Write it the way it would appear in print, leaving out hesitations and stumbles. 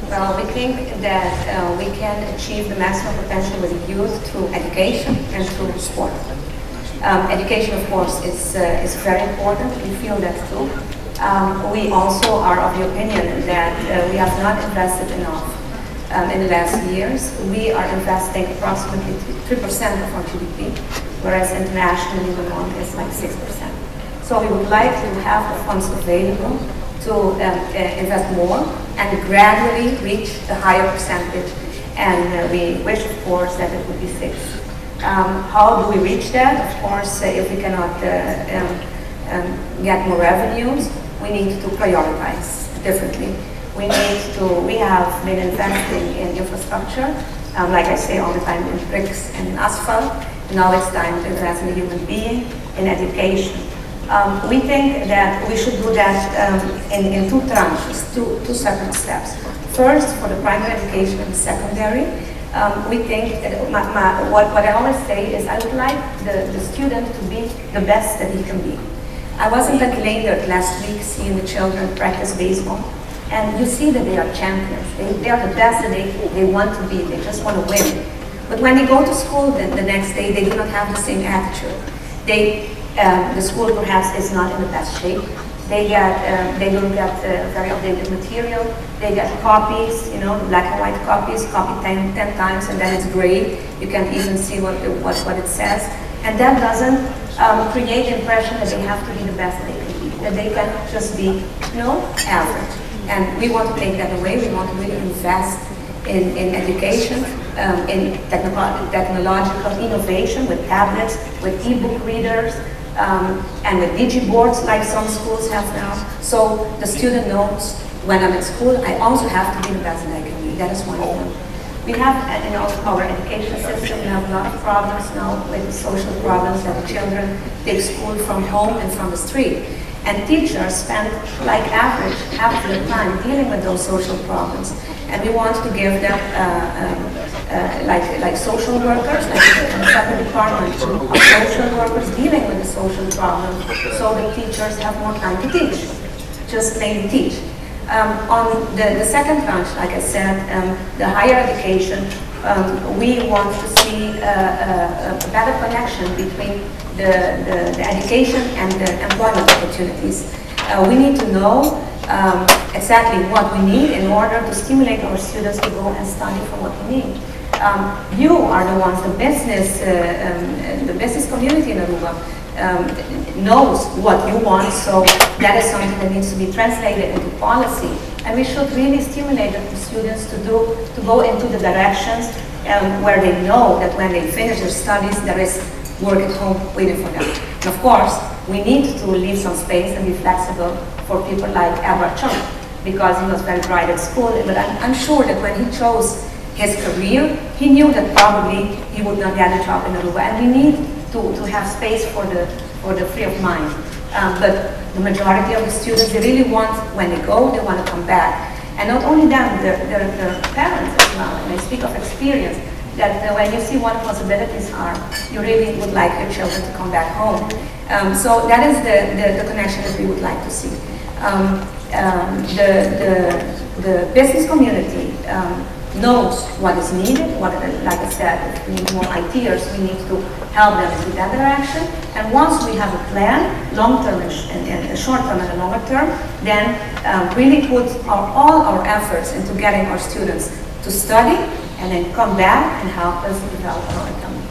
Well, we think that we can achieve the maximum potential with the youth through education and through sport. Education, of course, is very important. We feel that too. We also are of the opinion that we have not invested enough in the last years. We are investing approximately 3% of our GDP, whereas internationally the norm is like 6%. So we would like to have the funds available to invest more and gradually reach a higher percentage. And we wish, of course, that it would be 6. How do we reach that? Of course, if we cannot get more revenues, we need to prioritize differently. We have been investing in infrastructure, like I say all the time, in bricks and in asphalt. Now it's time to invest in the human being, in education. We think that we should do that in 2 tranches, two separate steps. First, for the primary education and secondary, we think, what I always say is I would like the student to be the best that he can be. I was in Leendert last week seeing the children practice baseball, and you see that they are champions. They are the best that they want to be. They just want to win. But when they go to school the next day, they do not have the same attitude. The school perhaps is not in the best shape. They don't get very updated material. They get copies, black and white copies, copied 10 times, and then it's gray. You can't even see what it says. And that doesn't create the impression that they have to be the best they can be, that they can just be, average. And we want to take that away. We want to really invest in education, in technological innovation with tablets, with e-book readers, and with digiboards like some schools have now. So the student knows when I'm at school, I also have to be the best that I can be. That is one of them. We have, in our education system, we have a lot of problems now with the social problems that the children take school from home and from the street. And teachers spend, like average, half of their time dealing with those social problems. And we want to give them, like social workers, like a separate department of social workers dealing with the social problems, so the teachers have more time to teach, just mainly teach. On the second tranche, like I said, the higher education, we want to see a better connection between the education and the employment opportunities. We need to know exactly what we need in order to stimulate our students to go and study for what we need. You are the ones, the business community in Aruba knows what you want, so that is something that needs to be translated into policy. And we should really stimulate the students to go into the directions where they know that when they finish their studies, there is work at home waiting for them. And of course, we need to leave some space and be flexible for people like Albert Chung, because he was very bright at school, but I'm sure that when he chose his career, he knew that probably he would not get a job in Aruba, and we need to have space for the free of mind. But the majority of the students, they really want, when they go, they want to come back. And not only them, their parents as well. And I speak of experience, that when you see what possibilities are, you really would like your children to come back home. So that is the connection that we would like to see. The business community knows what is needed. Like I said, if we need more ITers, we need to help them in that direction. And once we have a plan, long-term and short-term and longer-term, then really put all our efforts into getting our students to study and then come back and help us develop our economy.